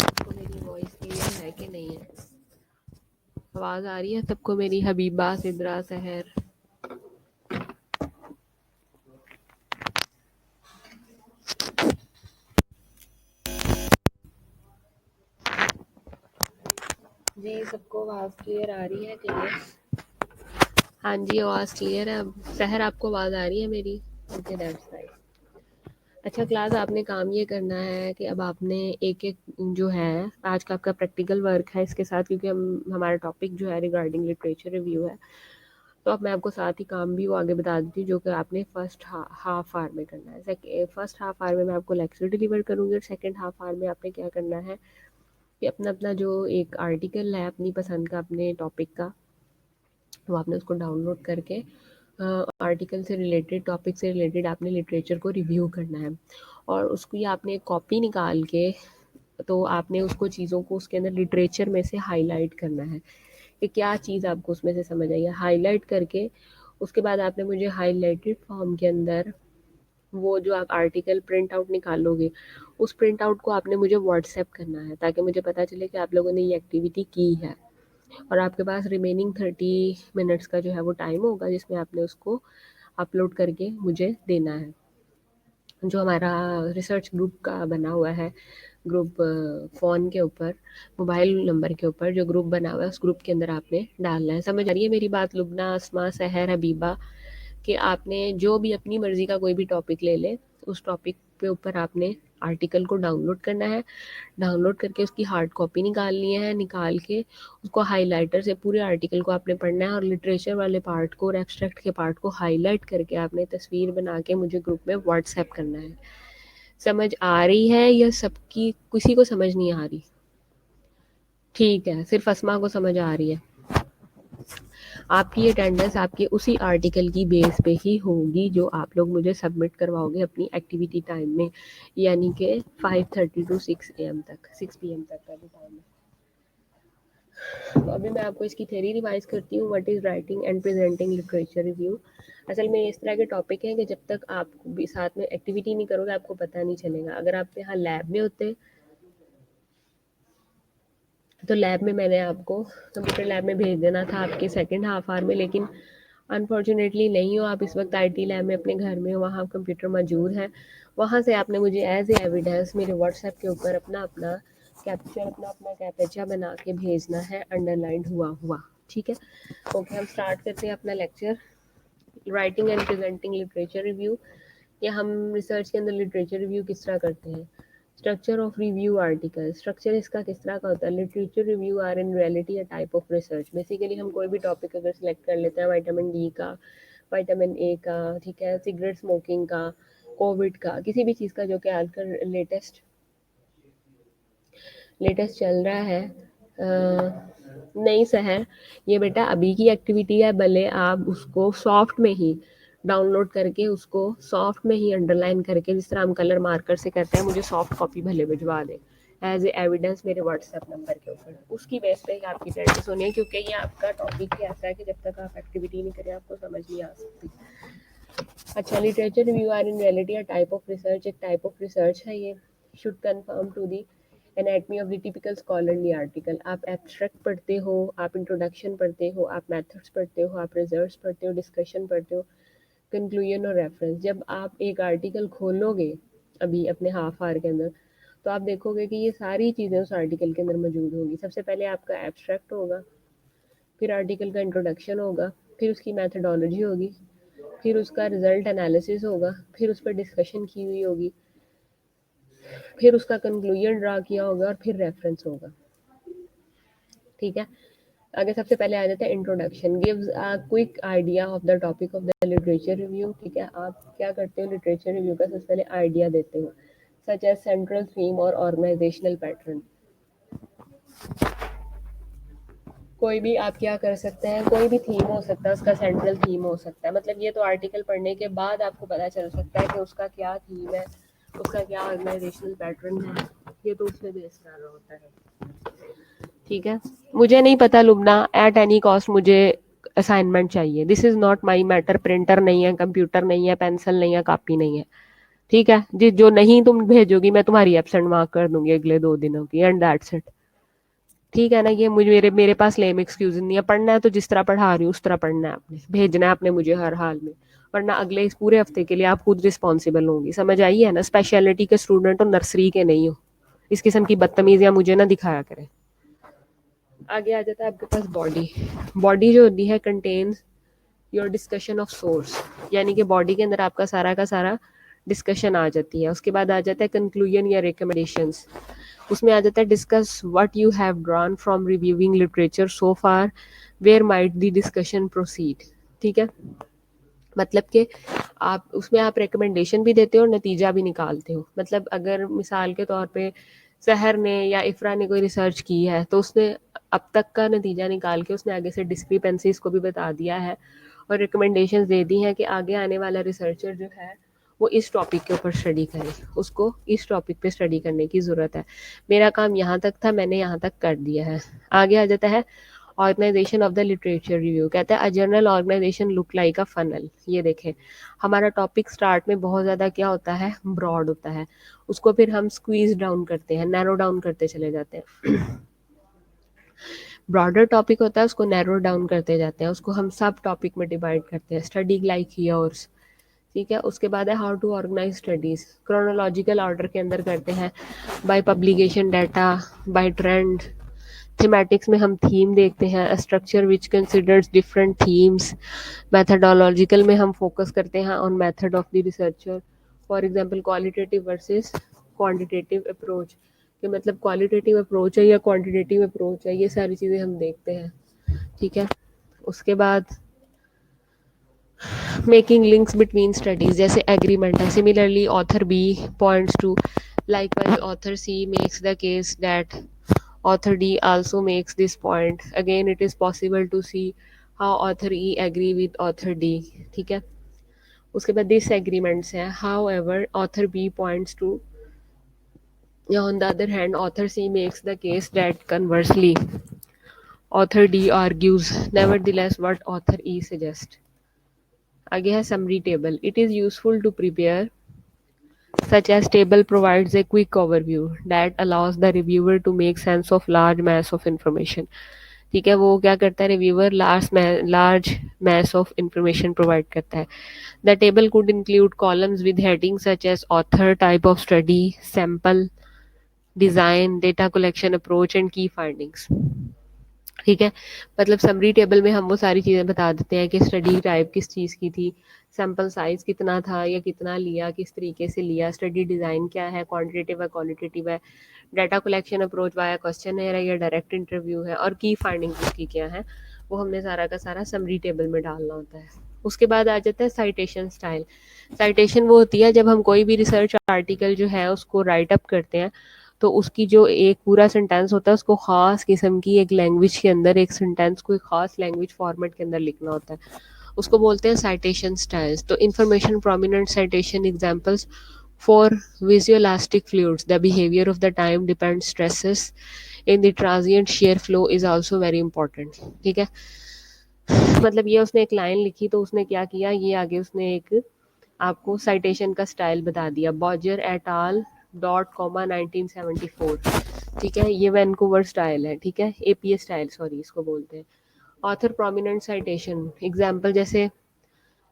सबको मेरी voice clear है कि नहीं है? आवाज आ रही है सबको मेरी? हबीबा, सिद्रा, सहर। जी सबको आवाज क्लियर आ रही है क्लियर? हाँ जी आवाज क्लियर है। अब सहर आपको आवाज आ रही है मेरी? Okay that's nice. अच्छा क्लास, आपने काम ये करना है कि अब आपने एक एक जो है आज का आपका प्रैक्टिकल वर्क है इसके साथ, क्योंकि हम हमारा टॉपिक जो है रिगार्डिंग लिटरेचर रिव्यू है, तो अब मैं आपको साथ ही काम भी वो आगे बता देती हूँ जो कि आपने फर्स्ट हाफ आवर में करना है। फर्स्ट हाफ आवर में मैं आपको लेक्चर डिलीवर करूँगी और सेकंड हाफ आवर में आपने क्या करना है कि अपना अपना जो एक आर्टिकल है अपनी पसंद का अपने टॉपिक का, वो आपने उसको डाउनलोड करके आर्टिकल से रिलेटेड टॉपिक से रिलेटेड आपने लिटरेचर को रिव्यू करना है और उसको ये आपने एक कॉपी निकाल के तो आपने उसको चीज़ों को उसके अंदर लिटरेचर में से हाईलाइट करना है कि क्या चीज़ आपको उसमें से समझ आई है। हाईलाइट करके उसके बाद आपने मुझे हाईलाइटेड फॉर्म के अंदर वो जो आप आर्टिकल प्रिंट आउट निकालोगे उस प्रिंट आउट को आपने मुझे व्हाट्सएप करना है ताकि मुझे पता चले कि आप लोगों ने ये एक्टिविटी की है। और आपके पास रिमेनिंग 30 मिनट्स का जो है वो टाइम होगा जिसमें आपने उसको अपलोड करके मुझे देना है। जो हमारा रिसर्च ग्रुप का बना हुआ है ग्रुप, फ़ोन के ऊपर मोबाइल नंबर के ऊपर जो ग्रुप बना हुआ है उस ग्रुप के अंदर आपने डालना है। समझ आ रही है मेरी बात लुबना, आसमा, सहर, हबीबा? कि आपने जो भी अपनी मर्ज़ी का कोई भी टॉपिक ले ले, उस टॉपिक पे ऊपर आपने आर्टिकल को डाउनलोड करना है। डाउनलोड करके उसकी हार्ड कॉपी निकालनी है, निकाल के उसको हाइलाइटर से पूरे आर्टिकल को आपने पढ़ना है और लिटरेचर वाले पार्ट को और एब्स्ट्रैक्ट के पार्ट को हाईलाइट करके आपने तस्वीर बना के मुझे ग्रुप में व्हाट्सएप करना है। समझ आ रही है या सबकी किसी को समझ नहीं आ रही? ठीक है, सिर्फ अस्मा को समझ आ रही है। आपकी अटेंडेंस आपके उसी आर्टिकल की बेस पे ही होगी जो आप लोग मुझे सबमिट करवाओगे अपनी एक्टिविटी टाइम में, यानी कि 5:30 टू 6 AM तक, 6 PM तक का जो टाइम है। तो अभी मैं आपको इसकी थ्योरी रिवाइज करती हूँ, what is writing and presenting literature review. असल में इस तरह के टॉपिक हैं कि जब तक आप भी साथ में एक्टिविटी नहीं करोगे आपको पता नहीं चलेगा। अगर आप यहाँ लैब में होते तो लैब में मैंने आपको कंप्यूटर लैब में भेज देना था आपके सेकंड हाफ आवर में, लेकिन अनफॉर्चुनेटली नहीं हो। आप इस वक्त आईटी लैब में अपने घर में हो, वहाँ कंप्यूटर मौजूद है। वहाँ से आपने मुझे एज ए एविडेंस मेरे व्हाट्सएप के ऊपर अपना अपना कैप्चर, अपना अपना कैप्चा बना के भेजना है अंडरलाइंड हुआ हुआ। ठीक है, ओके हम स्टार्ट करते हैं अपना lecture, writing and presenting literature review. या हम रिसर्च के अंदर लिटरेचर रिव्यू किस तरह करते हैं। Structure of review article, structure इसका किस तरह का होता है। Literature review are in reality a type of research. Basically हम कोई भी टॉपिक अगर सिलेक्ट कर लेते हैं, विटामिन डी का, विटामिन ए का, ठीक है, सिगरेट स्मोकिंग का, कोविड का, किसी भी चीज़ का जो कि आजकल लेटेस्ट लेटेस्ट चल रहा है। नहीं सहर, ये बेटा अभी की एक्टिविटी है, भले आप उसको सॉफ्ट में ही डाउनलोड करके उसको सॉफ्ट में ही अंडरलाइन करके जिस तरह हम कलर मार्कर से करते हैं मुझे सॉफ्ट कॉपी भले भिजवा दें एज ए एविडेंस मेरे व्हाट्सएप नंबर के ऊपर। उसकी बेस पे ही आपकी प्रैक्टिस होनी है, क्योंकि ये आपका टॉपिक ही ऐसा है कि जब तक आप एक्टिविटी नहीं करें आपको समझ नहीं आ सकती। अच्छा, literature review are in reality a type of research, एक टाइप ऑफ रिसर्च है ये। Should confirm to the anatomy of the typical scholarly article. आप एब्स्ट्रैक्ट पढ़ते हो, आप इंट्रोडक्शन पढ़ते हो, आप मेथड्स पढ़ते हो, आप रिजल्ट्स पढ़ते हो, डिस्कशन पढ़ते हो, कंक्लूजन और रेफरेंस। जब आप एक आर्टिकल खोलोगे अभी अपने हाफ आवर के अंदर तो आप देखोगे कि ये सारी चीज़ें उस आर्टिकल के अंदर मौजूद होंगी। सबसे पहले आपका एब्स्ट्रैक्ट होगा, फिर आर्टिकल का इंट्रोडक्शन होगा, फिर उसकी मैथडोलॉजी होगी, फिर उसका रिजल्ट एनालिसिस होगा, फिर उस पर डिस्कशन की हुई होगी, फिर उसका कंक्लूजन ड्रा किया होगा और फिर रेफरेंस होगा। ठीक है, आगे सबसे पहले आ जाता है introduction, gives a quick idea of the topic of the literature review. ठीक है, आप क्या करते हो लिटरेचर रिव्यू का सबसे पहले आइडिया देते हो such as central theme or organizational pattern. कोई भी आप क्या कर सकते हैं, कोई भी थीम हो सकता है, उसका सेंट्रल थीम हो सकता है, मतलब ये तो आर्टिकल पढ़ने के बाद आपको पता चल सकता है कि उसका क्या थीम है, उसका क्या ऑर्गेनाइजेशनल पैटर्न है, ये तो उसमें बेस डालना होता है। ठीक है, मुझे नहीं पता लुबना, एट एनी कॉस्ट मुझे असाइनमेंट चाहिए। This is not my matter, printer नहीं है, कंप्यूटर नहीं है, पेंसिल नहीं है, कॉपी नहीं है। ठीक है जी, जो नहीं तुम भेजोगी मैं तुम्हारी एब्सेंट मार्क कर दूंगी अगले 2 दिनों की, एंड दैट्स इट। ठीक है ना, ये मुझे मेरे पास लेम एक्सक्यूज नहीं है। पढ़ना है तो जिस तरह पढ़ा रही हूँ उस तरह पढ़ना है आपने, भेजना है आपने मुझे हर हाल में, वरना अगले इस पूरे हफ्ते के लिए आप खुद रिस्पॉन्सिबल होंगी। समझ आई है ना, स्पेशलिटी के स्टूडेंट हो, नर्सरी के नहीं हो। इस किस्म की बदतमीजियां मुझे ना दिखाया करें। आगे आ जाता है आपके पास बॉडी। बॉडी जो होती है contains your discussion of source, यानी कि बॉडी के अंदर आपका सारा का सारा डिस्कशन आ जाती है। उसके बाद आ जाता है कंक्लूजन या रिकमेंडेशंस। उसमें आ जाता है discuss what you have drawn from reviewing literature so far, where might the discussion proceed. ठीक है, मतलब कि आप उसमें आप रिकमेंडेशन भी देते हो और नतीजा भी निकालते हो। मतलब अगर मिसाल के तौर पे सहर ने या इफ्रा ने कोई रिसर्च की है तो उसने अब तक का नतीजा निकाल के उसने आगे से डिस्क्रिपेंसीज को भी बता दिया है और रिकमेंडेशंस दे दी हैं कि आगे आने वाला रिसर्चर जो है वो इस टॉपिक के ऊपर स्टडी करे, उसको इस टॉपिक पे स्टडी करने की ज़रूरत है। मेरा काम यहाँ तक था, मैंने यहाँ तक कर दिया है। आगे आ जाता है organisation of the literature review. कहता है a general organisation look like a funnel. ये देखें, हमारा टॉपिक स्टार्ट में बहुत ज़्यादा क्या होता है, ब्रॉड होता है, उसको फिर हम स्क्वीज डाउन करते हैं, नैरो डाउन करते चले जाते हैं। ब्रॉडर टॉपिक होता है उसको नैरो डाउन करते जाते हैं, उसको हम सब टॉपिक में डिवाइड करते हैं, स्टडी लाइक योर्स। ठीक है, उसके बाद है how to organise studies, chronological order के अंदर करते हैं, by publication data, by trend. Thematics में हम थीम देखते हैं, structure which considers different themes. Methodological में हम फोकस करते हैं on method of the researcher, for example qualitative versus quantitative approach, कि मतलब क्वालिटेटिव अप्रोच है या क्वांटिटेटिव अप्रोच है, ये सारी चीज़ें हम देखते हैं। ठीक है, उसके बाद मेकिंग लिंक्स बिटवीन स्टडीज, जैसे एग्रीमेंट है, similarly author B points to, likewise author C makes the case that author D also makes this point, again it is possible to see how author E agree with author D। ठीक है, उसके बाद disagreements है, however author B points to, या on the other hand author C makes the case that conversely author D argues nevertheless what author E suggests। आगे है summary table, it is useful to prepare such as table provides a quick overview that allows the reviewer to make sense of large mass of information। ठीक है, वो क्या करता है, reviewer large mass of information provide करता है। The table could include columns with heading such as author, type of study, sample, design, data collection approach and key findings. ठीक है, मतलब समरी टेबल में हम वो सारी चीज़ें बता देते हैं कि स्टडी टाइप किस चीज़ की थी, सैम्पल साइज़ कितना था या कितना लिया, किस तरीके से लिया, स्टडी डिज़ाइन क्या है, क्वांटिटेटिव है क्वालिटेटिव है, data collection approach via question है या डायरेक्ट इंटरव्यू है, और की फाइंडिंग्स उसकी क्या है, वो हमने सारा का सारा समरी टेबल में डालना होता है। उसके बाद आ जाता है साइटेशन स्टाइल। साइटेशन वो होती है जब हम कोई भी रिसर्च आर्टिकल जो है उसको राइट अप करते हैं तो उसकी जो एक पूरा सेंटेंस होता है उसको ख़ास किस्म की एक लैंग्वेज के अंदर, एक सेंटेंस को एक ख़ास लैंग्वेज फॉर्मेट के अंदर लिखना होता है, उसको बोलते हैं साइटेशन स्टाइल्स। तो information prominent citation examples for viscoelastic fluids, the behaviour of the time depend stresses in the transient shear flow is also very important. ठीक है, मतलब ये उसने एक लाइन लिखी तो उसने क्या किया, ये आगे उसने एक आपको साइटेशन का स्टाइल बता दिया, बॉजर एट आल डॉट कॉमा 1974। ठीक है, ये वैनकूवर स्टाइल है। ठीक है, एपीए स्टाइल सॉरी इसको बोलते हैं। ऑथर प्रोमिनेंट साइटेशन एग्जांपल जैसे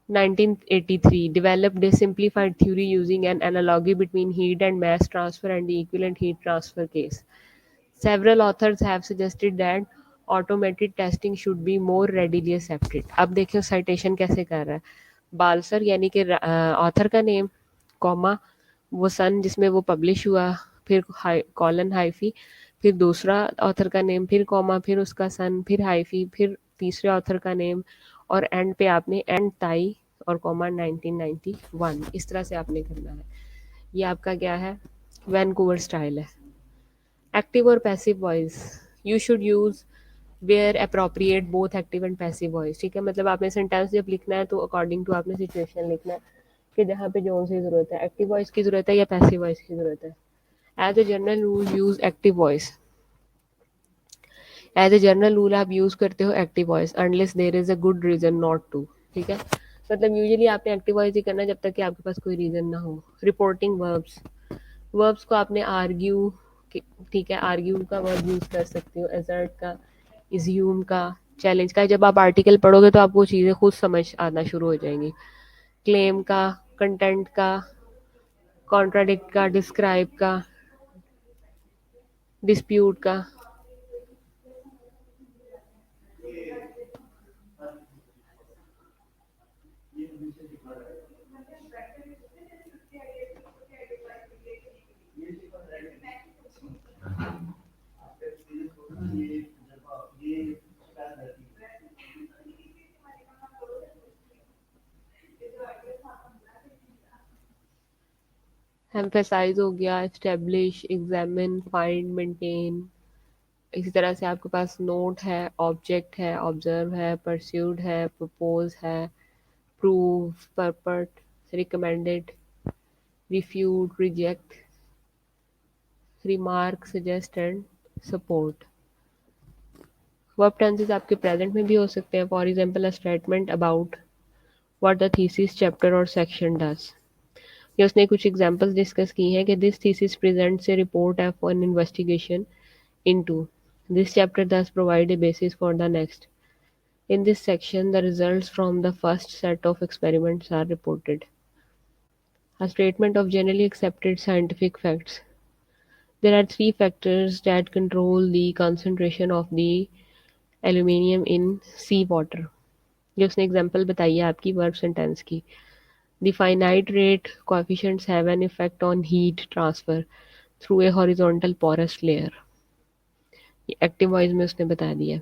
1983 developed a simplified theory using an analogy between heat and mass transfer and the equivalent heat transfer case. Several authors have suggested that automated testing should be more readily accepted। अब देखिए citation कैसे कर रहा है, बालसर यानी कि author का name, comma, वो सन जिसमें वो पब्लिश हुआ, फिर कॉलन हाइफी, फिर दूसरा ऑथर का नेम, फिर कॉमा, फिर उसका सन, फिर हाइफी, फिर तीसरे ऑथर का नेम, और एंड पे आपने एंड ताई और कॉमा 1991। इस तरह से आपने करना है। ये आपका क्या है, वैनकूवर स्टाइल है। एक्टिव और passive voice, you should use where appropriate both active and passive voice. ठीक है, मतलब आपने सेंटेंस जब लिखना है तो अकॉर्डिंग टू आपने सिचुएशन लिखना है कि जहाँ पे जोन सी ज़रूरत है, एक्टिव वॉइस की ज़रूरत है या पैसिव वॉइस की ज़रूरत है। As a general rule use active voice. As a general rule आप यूज़ करते हो active voice unless there is a good reason not to. ठीक है, मतलब यूजुअली आपने एक्टिव वॉइस ही करना है जब तक कि आपके पास कोई रीज़न ना हो। रिपोर्टिंग वर्ब्स, वर्ब्स को आपने आर्ग्यू, ठीक है, आर्ग्यू का वर्ब यूज़ कर सकते हो, एजर्ट का, इज्यूम का, चैलेंज का। जब आप आर्टिकल पढ़ोगे तो आपको चीज़ें खुद समझ आना शुरू हो जाएंगी। क्लेम का, कंटेंट का, कॉन्ट्राडिक्ट का, डिस्क्राइब का, डिस्प्यूट का। एम्फेसाइज हो गया, एस्टेब्लिश, एग्जामिन, फाइंड, मेंटेन। इसी तरह से आपके पास नोट है, ऑब्जेक्ट है, ऑब्जर्व है, परस्यूड है, प्रपोज है, prove, purport, recommended, refute, reject, remark, suggest and support. Verb tenses आपके प्रेजेंट में भी हो सकते हैं। For example a statement about what the thesis chapter और सेक्शन डज। ये उसने कुछ एग्जांपल्स डिस्कस की हैं कि this thesis presents A report of N investigation into this chapter thus provide a basis for the next. In this section, the results from the first set of experiments are reported. A statement of generally accepted scientific facts. There are three factors that control the concentration of the aluminium in sea water. ये उसने example बताई है आपकी verb sentence की। The finite rate coefficients have an effect on heat transfer through a horizontal porous layer. ये active voice में उसने बता दिया।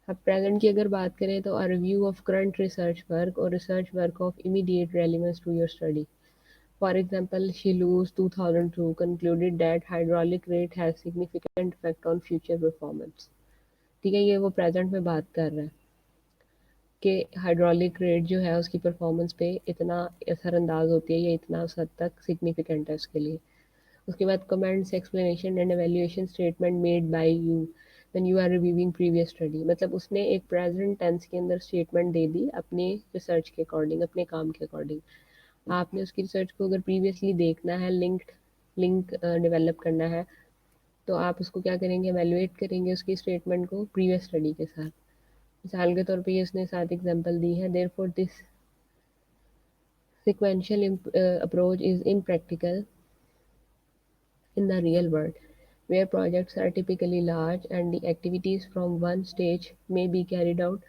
अब प्रेजेंट की अगर बात करें तो a review of current research work और research work of immediate relevance to your study. For example, Shilu's 2002 concluded that hydraulic rate has significant effect on future performance. ठीक है, ये वो प्रेजेंट में बात कर रहा है कि हाइड्रोलिक रेट जो है उसकी परफॉर्मेंस पे इतना असरअंदाज होती है या इतना उस हद तक सिग्निफिकेंट है उसके लिए। उसके बाद comments, explanation and evaluation statement made by you when you are reviewing previous study. मतलब उसने एक प्रेजेंट टेंस के अंदर स्टेटमेंट दे दी अपने रिसर्च के अकॉर्डिंग, अपने काम के अकॉर्डिंग। आपने उसकी रिसर्च को अगर प्रीवियसली देखना है, लिंक डेवलप करना है, तो आप उसको क्या करेंगे, एवेल्युएट करेंगे उसकी स्टेटमेंट को प्रीवियस स्टडी के साथ। मिसाल के तौर पे ये उसने 7 एग्जांपल दी है। Therefore this sequential approach is impractical in the real world, where projects are typically large and the activities from one stage may be carried out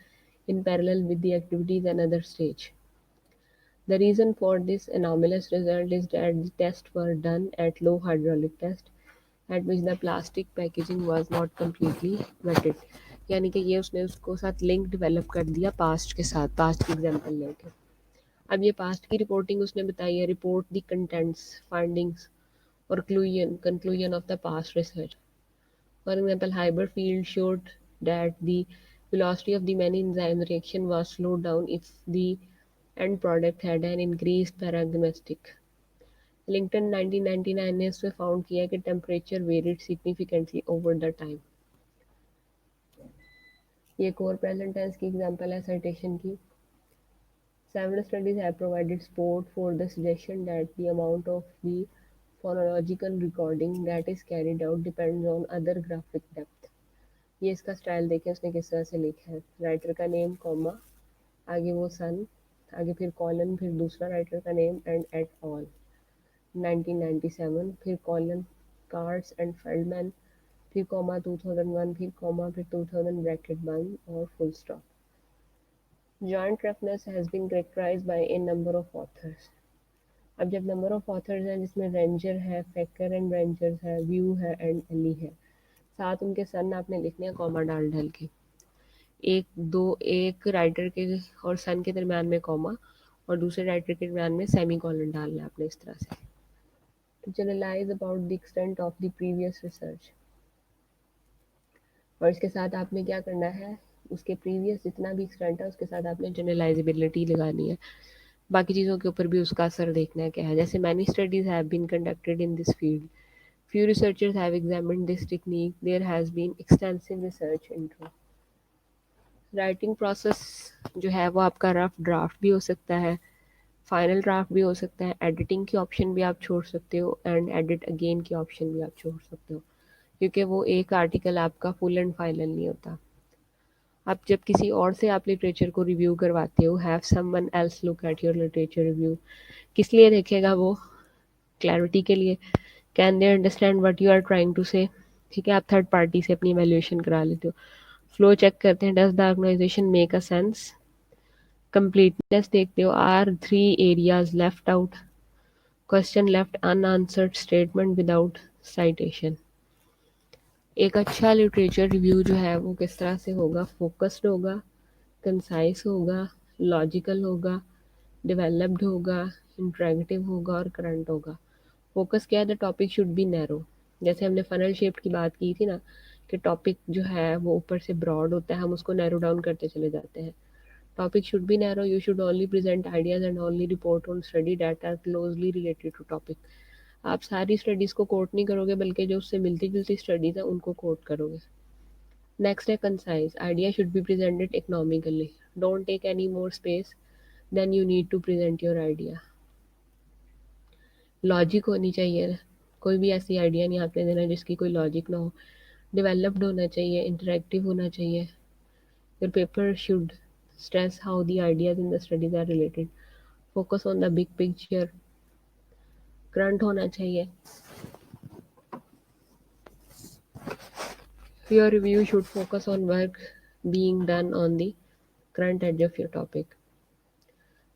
in parallel with the activities another stage. The reason for this anomalous result is that the tests were done at low hydraulic test at which the plastic packaging was not completely wetted. यानी कि ये उसने उसको साथ link develop कर दिया past के साथ, पास्ट की एग्जांपल लेके। अब ये पास्ट की रिपोर्टिंग उसने बताई है, report the contents, findings or conclusion of the past research. For example, Haberfield showed that the velocity of the many enzyme reaction was slowed down if the end product had an increased paradigmatic. Ellington 1999 ने इसमें found किया कि temperature varied significantly over the time. ये एक और present tense की example है citation की। Several studies have provided support for the suggestion that the amount of the phonological recording that is carried out depends on other graphic depth. ये इसका style देखें उसने किस तरह से लिखा है। राइटर का नेम, कॉमा, आगे वो सन, आगे फिर कॉलन, फिर दूसरा राइटर का नेम एंड एट ऑल 1997, फिर कॉलन, कार्ड्स एंड फेल्डमैन, फिर कॉमा 2001, फिर कॉमा, फिर 2000 ब्रैकेट बंद और full stop. Joint roughness has been characterized by a number of authors. अब जब नंबर ऑफ ऑथर्स हैं जिसमें रेंजर है, फेकर एंड रेंजर्स है, व्यू है एंड एली है, साथ उनके सन आपने लिखने हैं कॉमा डाल डाल के। एक राइटर के और सन के दरम्यान में कॉमा और दूसरे राइटर के दरम्यान में सेमी कॉलन डालना है आपने इस तरह से। to generalize about the extent of the previous research। और इसके साथ आपने क्या करना है, उसके प्रीवियस जितना भी एक्सटेंट है उसके साथ आपने जनरलाइजेबिलिटी लगानी है, बाकी चीज़ों के ऊपर भी उसका असर देखना है क्या है। जैसे many studies have been conducted in this field, few researchers have examined this technique, there has been extensive research into। Writing process जो है वो आपका रफ ड्राफ्ट भी हो सकता है, फाइनल ड्राफ्ट भी हो सकता है, एडिटिंग की ऑप्शन भी आप छोड़ सकते हो एंड एडिट अगेन की ऑप्शन भी आप छोड़ सकते हो, क्योंकि वो एक आर्टिकल आपका फुल एंड फाइनल नहीं होता। आप जब किसी और से आप लिटरेचर को रिव्यू करवाते हो, have someone else look at your literature review, किस लिए देखेगा वो, क्लैरिटी के लिए, can they understand what you are trying to say. ठीक है, आप थर्ड पार्टी से अपनी वैल्यूएशन करा लेते हो, फ्लो चेक करते हैं, does the organisation make a sense, completeness देखते हो, are 3 areas left out, question left unanswered, statement without citation. एक अच्छा लिटरेचर रिव्यू जो है वो किस तरह से होगा, फोकस्ड होगा, कंसाइज होगा, लॉजिकल होगा, डेवलप्ड होगा, इंटरेक्टिव होगा और करंट होगा। फोकस क्या है, the topic should be narrow. जैसे हमने फनल शेप की बात की थी ना, कि टॉपिक जो है वो ऊपर से ब्रॉड होता है, हम उसको नैरो डाउन करते चले जाते हैं। Topic should be narrow, you should only present ideas and only report on study that are closely related to topic. आप सारी स्टडीज़ को कोट नहीं करोगे, बल्कि जो उससे मिलती जुलती स्टडीज़ हैं उनको कोट करोगे। नेक्स्ट है concise, idea should be presented economically, don't take any more space than you need to present your idea. Logic होनी चाहिए, कोई भी ऐसी आइडिया नहीं आपने देना जिसकी कोई लॉजिक ना हो। डेवलप्ड होना चाहिए, इंटरेक्टिव होना चाहिए। Your paper should stress how the ideas in the studies are related, focus on the big picture, current होना चाहिए। Your review should focus on work being done on the current edge of your topic।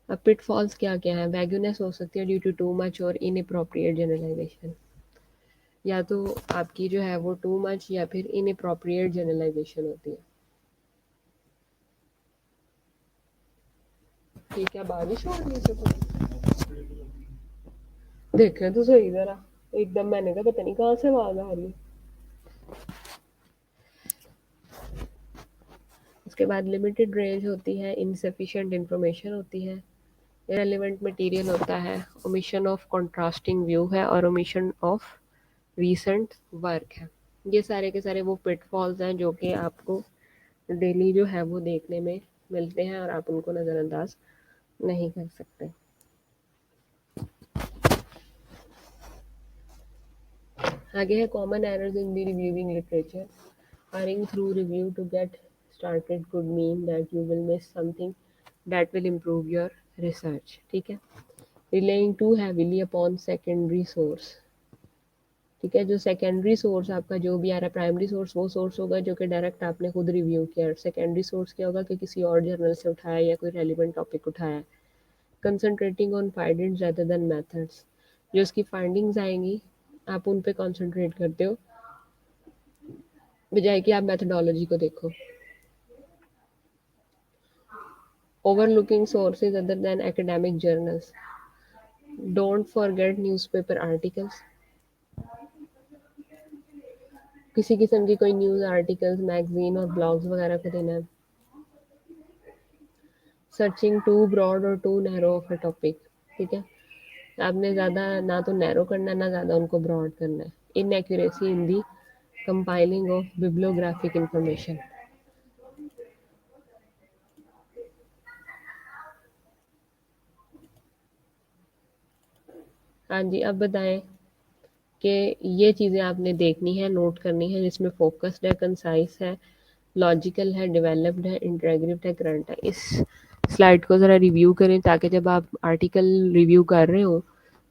अब pitfalls क्या क्या है, vagueness हो सकती है due to too much और inappropriate generalization, या तो आपकी जो है वो टू मच या फिर inappropriate generalization होती है। ठीक है, बारिश हो रही है सुबह, देखें तो सही जरा, एकदम मैंने कहा पता नहीं कहाँ से आवाज आ रही है। उसके बाद लिमिटेड रेंज होती है, इनसफिशिएंट इंफॉर्मेशन होती है, इरेलीवेंट मटेरियल होता है, ओमिशन ऑफ कंट्रास्टिंग व्यू है और ओमिशन ऑफ रीसेंट वर्क है। ये सारे के सारे वो पिटफॉल्स हैं जो कि आपको डेली जो है वो देखने में मिलते हैं और आप उनको नज़रअंदाज नहीं कर सकते। आगे है common errors in the reviewing literature. Hurrying through review to get started could mean that you will miss something that will improve your research। ठीक है, relying too heavily upon secondary source। ठीक है, जो सेकेंडरी सोर्स आपका जो भी आ रहा है, प्राइमरी सोर्स वो सोर्स होगा जो कि डायरेक्ट आपने खुद रिव्यू किया, और सेकेंडरी सोर्स क्या होगा कि किसी और जर्नल से उठाया या कोई रेलिवेंट टॉपिक उठाया है। Concentrating on findings rather than methods, जो उसकी फाइंडिंग्स आएंगी आप उन पे कंसंट्रेट करते हो बजाय कि आप मेथडोलॉजी को देखो। Overlooking sources other than academic journals, don't forget newspaper articles. किसी किस्म की कोई न्यूज़ आर्टिकल्स, मैगजीन और ब्लॉग्स वगैरह को देना है। सर्चिंग टू ब्रॉड और too narrow of a topic. ठीक है, आपने ज़्यादा ना तो नैरो करना है ना ज़्यादा उनको ब्रॉड करना है। Inaccuracy in the compiling of bibliographic information. हाँ जी, अब बताएं कि ये चीज़ें आपने देखनी है, नोट करनी है, जिसमें फोकस्ड है, कंसाइज है, लॉजिकल है, डेवलप्ड है, इंटरेक्टिव है, करंट है। इस स्लाइड को ज़रा रिव्यू करें ताकि जब आप आर्टिकल रिव्यू कर रहे हो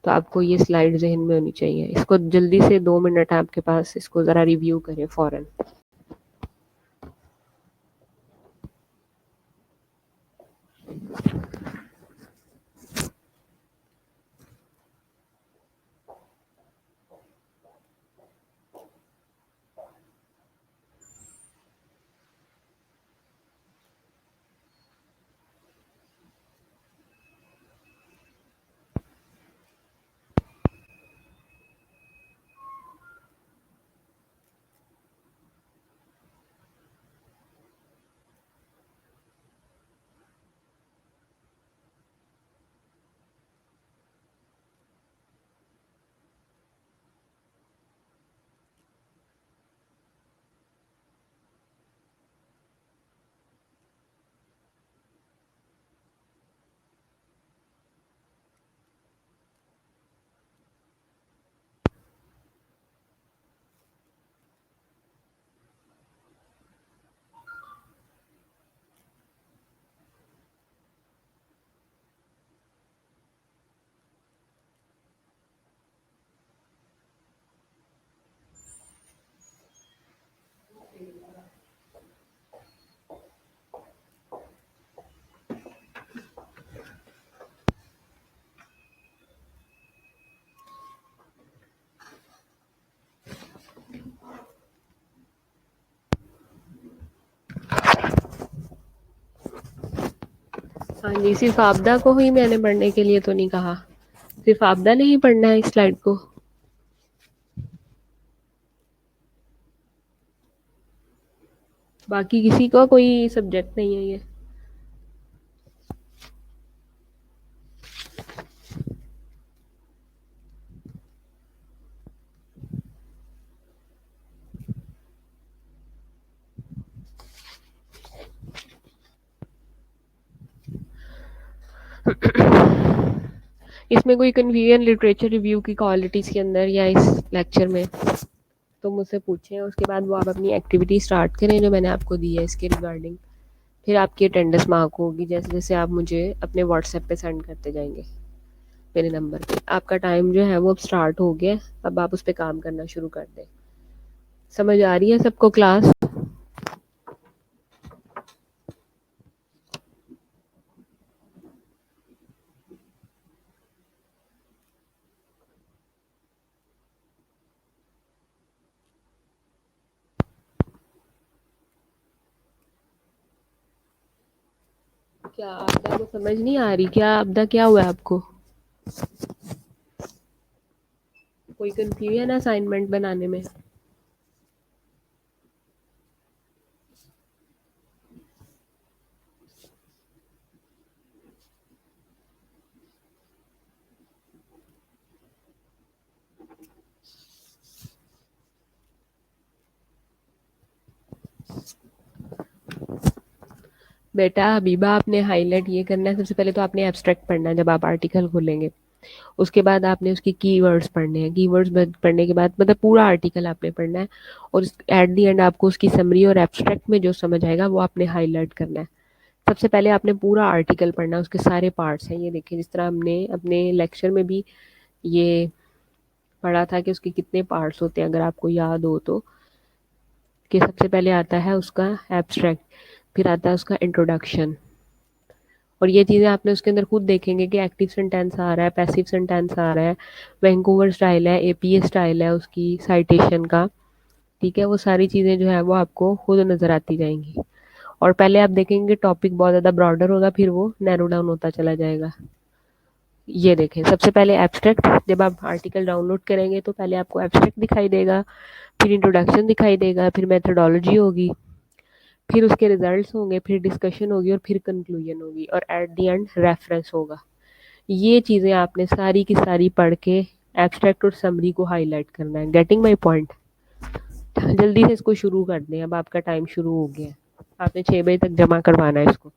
तो आपको ये स्लाइड जहन में होनी चाहिए। इसको जल्दी से 2 मिनट आपके पास, इसको ज़रा रिव्यू करें फ़ौरन। नहीं, सिर्फ आपदा को ही मैंने पढ़ने के लिए तो नहीं कहा। सिर्फ आपदा ने ही पढ़ना है इस स्लाइड को। बाकी किसी का कोई सब्जेक्ट नहीं है ये। इसमें कोई कन्फ्यूजन लिटरेचर रिव्यू की क्वालिटीज के अंदर या इस लेक्चर में तो मुझसे पूछें, उसके बाद वो आप अपनी एक्टिविटी स्टार्ट करें जो मैंने आपको दी है इसके रिगार्डिंग। फिर आपकी अटेंडेंस मार्क होगी जैसे जैसे आप मुझे अपने व्हाट्सएप पे सेंड करते जाएंगे मेरे नंबर पे। आपका टाइम जो है वो अब स्टार्ट हो गया, अब आप उस पर काम करना शुरू कर दें। समझ आ रही है सबको क्लास? क्या आपदा को समझ नहीं आ रही? क्या आपदा क्या हुआ है आपको? कोई कंफ्यूजन है असाइनमेंट बनाने में? बेटा हबीबा, आपने हाईलाइट ये करना है। सबसे पहले तो आपने एब्स्ट्रैक्ट पढ़ना है जब आप आर्टिकल खोलेंगे। उसके बाद आपने उसके कीवर्ड्स पढ़ने हैं। कीवर्ड्स पढ़ने के बाद मतलब पूरा आर्टिकल आपने पढ़ना है, और एट दी एंड आपको उसकी समरी और एब्स्ट्रैक्ट में जो समझ आएगा वो आपने हाईलाइट करना है। सबसे पहले आपने पूरा आर्टिकल पढ़ना है, उसके सारे पार्ट्स हैं। ये देखिए, जिस तरह हमने अपने लेक्चर में भी ये पढ़ा था कि उसके कितने पार्ट्स होते हैं, अगर आपको याद हो तो। कि सबसे पहले आता है उसका एब्स्ट्रैक्ट, फिर आता है उसका इंट्रोडक्शन, और ये चीज़ें आपने उसके अंदर खुद देखेंगे कि एक्टिव सेंटेंस आ रहा है, पैसिव सेंटेंस आ रहा है, वैंकूवर स्टाइल है, एपीए स्टाइल है उसकी साइटेशन का। ठीक है, वो सारी चीज़ें जो है वो आपको खुद नज़र आती जाएंगी। और पहले आप देखेंगे टॉपिक बहुत ज़्यादा ब्रॉडर होगा, फिर वो नैरो डाउन होता चला जाएगा। ये देखें, सबसे पहले एब्स्ट्रैक्ट। जब आप आर्टिकल डाउनलोड करेंगे तो पहले आपको एब्स्ट्रैक्ट दिखाई देगा, फिर इंट्रोडक्शन दिखाई देगा, फिर मेथोडोलॉजी होगी, फिर उसके रिजल्ट्स होंगे, फिर डिस्कशन होगी, और फिर कंक्लूजन होगी, और एट द एंड रेफरेंस होगा। ये चीज़ें आपने सारी की सारी पढ़ के एब्स्ट्रैक्ट और समरी को हाईलाइट करना है। Getting my point? जल्दी से इसको शुरू कर दें, अब आपका टाइम शुरू हो गया है। आपने 6 बजे तक जमा करवाना है इसको।